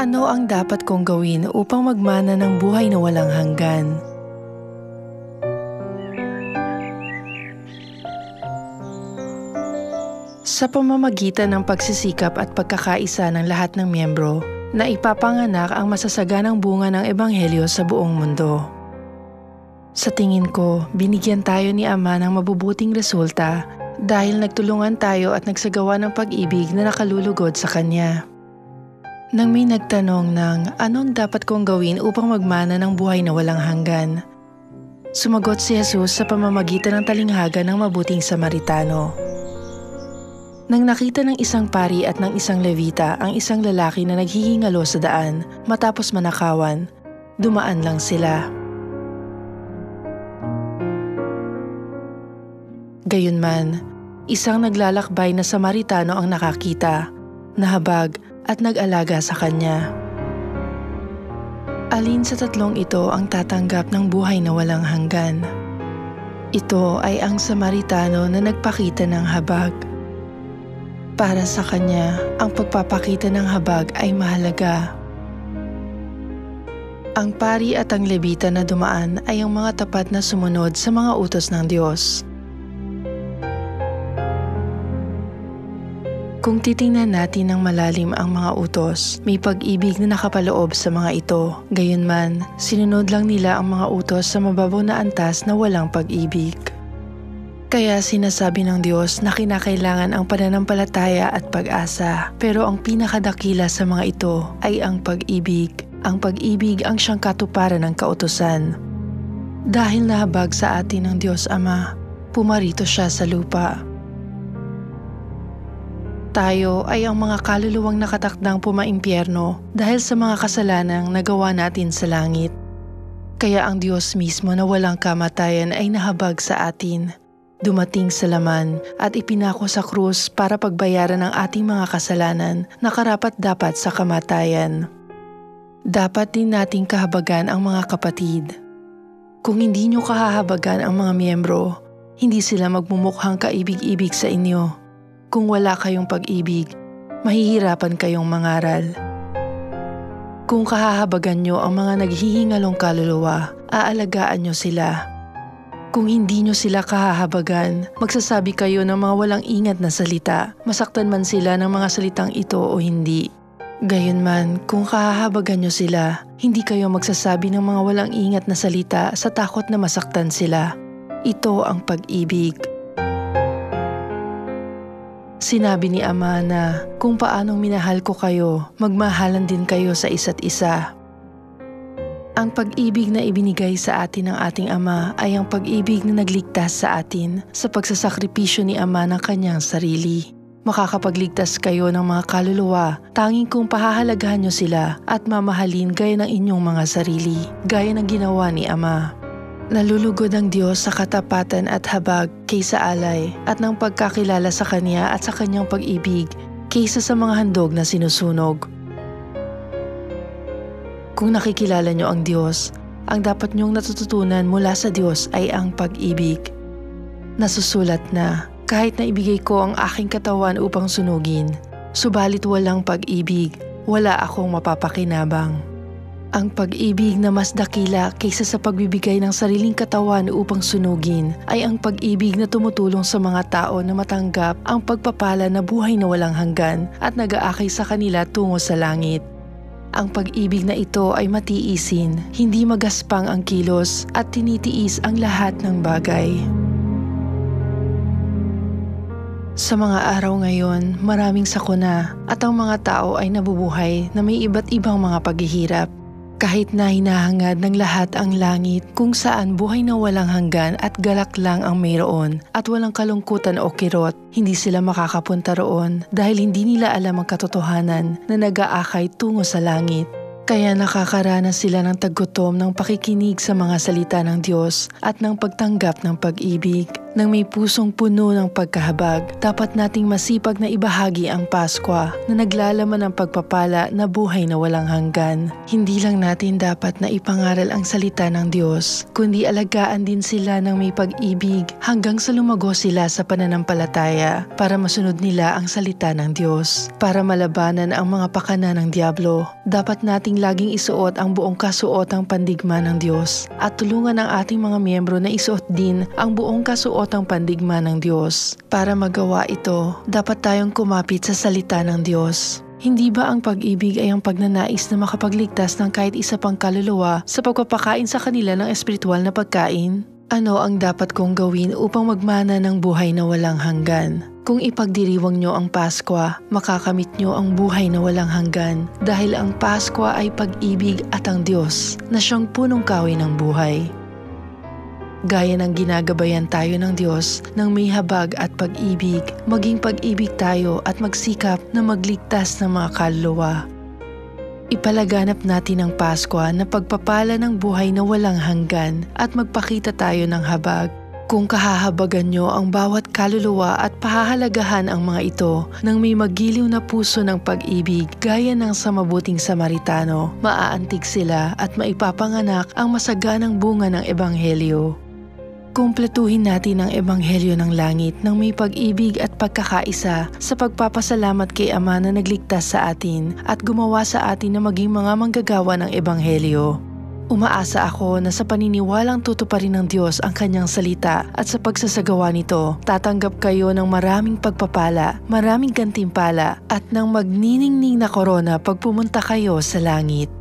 Ano ang dapat kong gawin upang magmana ng buhay na walang hanggan? Sa pamamagitan ng pagsisikap at pagkakaisa ng lahat ng miyembro, na ipapanganak ang masasaganang bunga ng Ebanghelyo sa buong mundo. Sa tingin ko, binigyan tayo ni Ama ng mabubuting resulta dahil nagtulungan tayo at nagsagawa ng pag-ibig na nakalulugod sa Kanya. Nang may nagtanong ng anong dapat kong gawin upang magmana ng buhay na walang hanggan, sumagot si Jesus sa pamamagitan ng talinghaga ng mabuting Samaritano. Nang nakita ng isang pari at ng isang levita ang isang lalaki na naghihingalo sa daan matapos manakawan, dumaan lang sila. Gayunman, isang naglalakbay na Samaritano ang nakakita, nahabag at nag-alaga sa kanya. Alin sa tatlong ito ang tatanggap ng buhay na walang hanggan? Ito ay ang Samaritano na nagpakita ng habag. Para sa kanya, ang pagpapakita ng habag ay mahalaga. Ang pari at ang levita na dumaan ay ang mga tapat na sumunod sa mga utos ng Diyos. Kung titingnan natin ng malalim ang mga utos, may pag-ibig na nakapaloob sa mga ito. Gayunman, sinunod lang nila ang mga utos sa mababaw na antas na walang pag-ibig. Kaya sinasabi ng Diyos na kinakailangan ang pananampalataya at pag-asa. Pero ang pinakadakila sa mga ito ay ang pag-ibig. Ang pag-ibig ang siyang katuparan ng kautusan. Dahil nahabag sa atin ng Diyos Ama, pumarito siya sa lupa. Tayo ay ang mga kaluluwang nakatakdang pumaimpyerno dahil sa mga kasalanang nagawa natin sa langit. Kaya ang Diyos mismo na walang kamatayan ay nahabag sa atin. Dumating sa laman at ipinako sa krus para pagbayaran ang ating mga kasalanan na karapat-dapat sa kamatayan. Dapat din nating kahabagan ang mga kapatid. Kung hindi nyo kahahabagan ang mga miyembro, hindi sila magmumukhang kaibig-ibig sa inyo. Kung wala kayong pag-ibig, mahihirapan kayong mangaral. Kung kahahabagan nyo ang mga naghihingalong kaluluwa, aalagaan nyo sila. Kung hindi nyo sila kahahabagan, magsasabi kayo ng mga walang ingat na salita, masaktan man sila ng mga salitang ito o hindi. Gayunman, kung kahahabagan nyo sila, hindi kayo magsasabi ng mga walang ingat na salita sa takot na masaktan sila. Ito ang pag-ibig. Sinabi ni Ama na kung paanong minahal ko kayo, magmahalan din kayo sa isa't isa. Ang pag-ibig na ibinigay sa atin ng ating Ama ay ang pag-ibig na nagligtas sa atin sa pagsasakripisyo ni Ama ng kanyang sarili. Makakapagligtas kayo ng mga kaluluwa tanging kung pahahalagahan nyo sila at mamahalin gaya ng inyong mga sarili, gaya ng ginawa ni Ama. Nalulugod ang Diyos sa katapatan at habag kaysa alay at ng pagkakilala sa Kanya at sa Kanyang pag-ibig kaysa sa mga handog na sinusunog. Kung nakikilala nyo ang Diyos, ang dapat nyong natututunan mula sa Diyos ay ang pag-ibig. Nasusulat na, kahit na ibigay ko ang aking katawan upang sunugin, subalit walang pag-ibig, wala akong mapapakinabang. Ang pag-ibig na mas dakila kaysa sa pagbibigay ng sariling katawan upang sunugin ay ang pag-ibig na tumutulong sa mga tao na matanggap ang pagpapala na buhay na walang hanggan at nag-aakay sa kanila tungo sa langit. Ang pag-ibig na ito ay matiisin, hindi magaspang ang kilos at tinitiis ang lahat ng bagay. Sa mga araw ngayon, maraming sakuna at ang mga tao ay nabubuhay na may iba't ibang mga paghihirap. Kahit na hinahangad ng lahat ang langit kung saan buhay na walang hanggan at galak lang ang mayroon at walang kalungkutan o kirot, hindi sila makakapunta roon dahil hindi nila alam ang katotohanan na nag-aakay tungo sa langit. Kaya nakakaranas sila ng taggutom ng pakikinig sa mga salita ng Diyos at ng pagtanggap ng pag-ibig. Nang may pusong puno ng pagkahabag, dapat nating masipag na ibahagi ang Paskwa na naglalaman ng pagpapala na buhay na walang hanggan. Hindi lang natin dapat na ipangaral ang salita ng Diyos, kundi alagaan din sila ng may pag-ibig hanggang sa lumago sila sa pananampalataya para masunod nila ang salita ng Diyos. Para malabanan ang mga pakana ng Diablo, dapat nating laging isuot ang buong kasuotang pandigma ng Diyos at tulungan ang ating mga miyembro na isuot din ang buong kasuotang pandigma ng Diyos. Para magawa ito, dapat tayong kumapit sa salita ng Diyos. Hindi ba ang pag-ibig ay ang pagnanais na makapagligtas ng kahit isa pang kaluluwa sa pagpapakain sa kanila ng espiritual na pagkain? Ano ang dapat kong gawin upang magmana ng buhay na walang hanggan? Kung ipagdiriwang nyo ang Paskwa, makakamit nyo ang buhay na walang hanggan dahil ang Paskwa ay pag-ibig at ang Diyos na siyang punong kahoy ng buhay. Gaya ng ginagabayan tayo ng Diyos ng may habag at pag-ibig, maging pag-ibig tayo at magsikap na magligtas ng mga kaluluwa. Ipalaganap natin ang Paskwa na pagpapala ng buhay na walang hanggan at magpakita tayo ng habag. Kung kahahabagan nyo ang bawat kaluluwa at pahahalagahan ang mga ito ng may magiliw na puso ng pag-ibig gaya ng sa mabuting Samaritano, maaantig sila at maipapanganak ang masaganang bunga ng Ebanghelyo. Kumpletuhin natin ang Ebanghelyo ng langit ng may pag-ibig at pagkakaisa sa pagpapasalamat kay Ama na nagligtas sa atin at gumawa sa atin na maging mga manggagawa ng Ebanghelyo. Umaasa ako na sa paniniwalang tutuparin ng Diyos ang kanyang salita at sa pagsasagawa nito, tatanggap kayo ng maraming pagpapala, maraming gantimpala at ng magniningning na korona pag pumunta kayo sa langit.